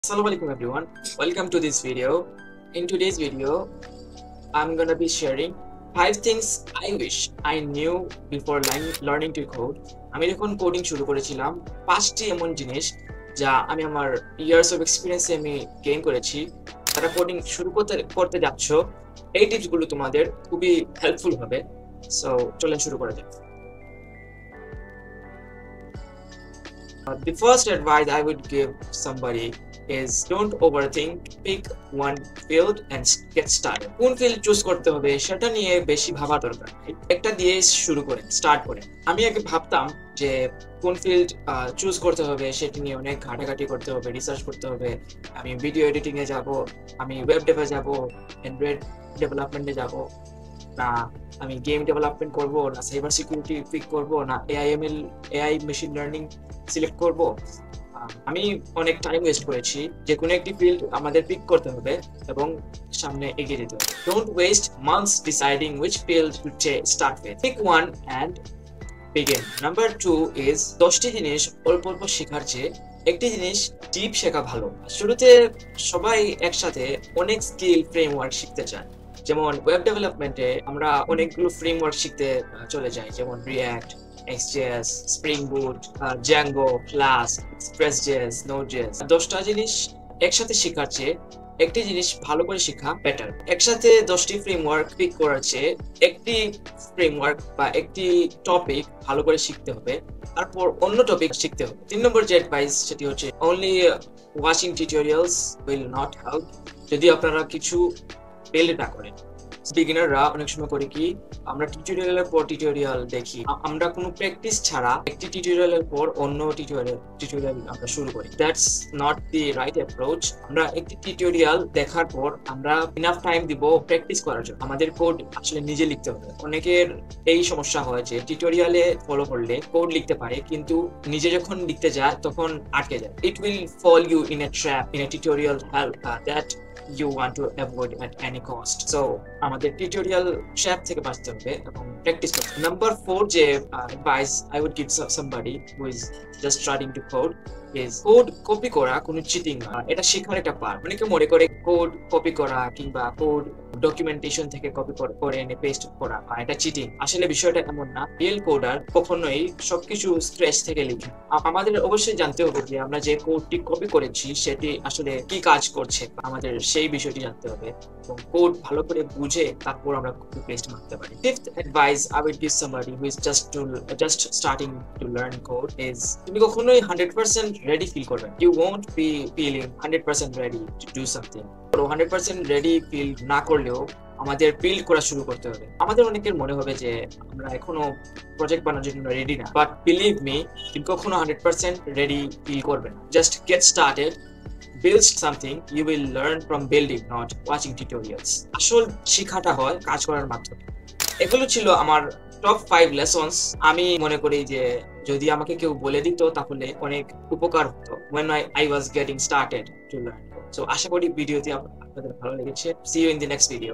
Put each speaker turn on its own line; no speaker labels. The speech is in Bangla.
Assalamualaikum everyone, welcome to this video. In today's video, I'm gonna be sharing 5 things I wish I knew before learning to code. আমি যখন কোডিং শুরু করেছিলাম 5টি এমন জিনিস যা আমি আমার ইয়ার্স অফ এক্সপিরিয়েন্সে আমি গেইন করেছি। যারা কোডিং শুরু করতে যাচ্ছ, এই টিপসগুলো তোমাদের খুবই হেল্পফুল হবে। সো চলেন শুরু করা যাক। The first advice I would give somebody is don't overthink, pick one field and get started. কোন ফিল্ড চুজ করতে হবে সেটা নিয়ে বেশি ভাবা দরকার। একটা দিয়ে শুরু করে স্টার্ট করে। আমি আগে ভাবতাম যে কোন ফিল্ড চুজ করতে হবে সেটা নিয়ে অনেক ঘাটাঘাটি করতে হবে, রিসার্চ করতে হবে। আমি ভিডিও এডিটিং এ যাব, আমি ওয়েব ডেভে যাব, অ্যান্ড্রয়েড ডেভেলপমেন্টে যাব, না আমি গেম ডেভেলপমেন্ট করব, না সাইবার সিকিউরিটি পিক করব, না এআই মেশিন লার্নিং সিলেক্ট করব। আমি অনেক টাইম ওয়েস্ট করেছি। যে কোনো একটি ফিল্ড আমাদের পিক করতে হবে এবং সামনে এগিয়ে যেতে হবে। Don't waste months deciding which field to start with. Pick one and begin. Number 2 is 10টি জিনিস অল্প অল্প শেখার চেয়ে একটি জিনিস ডিপ শেখা ভালো। শুরুতে সবাই একসাথে অনেক স্কিল ফ্রেমওয়ার্ক শিখতে চায়। যেমন ওয়েব ডেভেলপমেন্টে আমরা অনেকগুলো ফ্রেমওয়ার্ক শিখতে চলে যাই, যেমন react, XJS, Spring Boot, Django, Flask, Express.js, Node.js। 10টা জিনিস একসাথে শেখার চেয়ে একটি জিনিস ভালো করে শেখা বেটার। একসাথে 10টি ফ্রেমওয়ার্ক পিক করার চেয়ে একটি ফ্রেমওয়ার্ক বা একটি টপিক ভালো করে শিখতে হবে, তারপর অন্য টপিক শিখতে হবে। 3 নম্বর যে অ্যাডভাইস সেটি হচ্ছে only watching tutorials will not help। যদি আপনারা কিছু বিল্ড না করেন। বিগিনাররা অনেক সময় করে কি, আমরা টিউটোরিয়ালের পর টিউটোরিয়াল দেখি, আমরা কোনো প্র্যাকটিস ছাড়া একটি টিউটোরিয়ালের পর অন্য টিউটোরিয়াল আমরা শুরু করি। That's not the right approach. আমরা একটি টিউটোরিয়াল দেখার পর আমরা ইনাফ টাইম দিব প্র্যাকটিস করার জন্য। আমাদের কোড আসলে নিজে লিখতে হবে। অনেকের এই সমস্যা হয় যে টিউটোরিয়ালে ফলো করলে কোড লিখতে পারে, কিন্তু নিজে যখন লিখতে যায় তখন আটকে যায়। It will fall you in a trap in a tutorial hell that you want to avoid at any cost. So আমাদের টিউটোরিয়াল ট্র্যাপ থেকে বাঁচতে হবে এবং প্র্যাকটিস করতে হবে। নাম্বার 4 যে advice I would give somebody who is just starting to code is code copy করা কোনো চিটিং না, এটা শেখার একটা পার্ট। অনেকে মনে করে কোড কপি করা কিংবা কোড ডকুমেন্টেশন থেকে কপি করে এনে পেস্ট করা এটা চিটিং। আসলে বিষয়টা এমন না। রিয়েল কোডার কখনোই সবকিছু স্ক্র্যাচ থেকে লিখে। আমাদের অবশ্যই জানতে হবে যে আমরা যে কোডটি কপি করেছি সেটি আসলে কি কাজ করছে, আমাদের সেই বিষয়টি জানতে হবে এবং কোড ভালো করে বুঝে তারপর আমরা কপি পেস্ট মারতে পারি। Fifth advice I would give somebody who is just starting to learn code is তুমি কখনোই 100% ready feel করবে। You won't be feeling 100% ready to do something। 100% ready feel না করলেও আমাদের বিল্ড করা শুরু করতে হবে। আমাদের অনেকের মনে হবে যে আমরা এখনো প্রজেক্ট বানানোর জন্য রেডি না, বাট বিলিভ মি, তুমি কখনো 100% রেডি ফিল করবে না। Just get started, build something, you will learn from building, not watching tutorials। আসল শিক্ষাটা হয় কাজ করার মাধ্যমে। এগুলো ছিল আমার টপ 5 লেসন্স। আমি মনে করি যে যদি আমাকে কেউ বলে দিত তাহলে অনেক উপকার হতো when I was getting started to learn। So আশা করি ভিডিওটি আপনাদের ভালো লেগেছে। See you in the next video.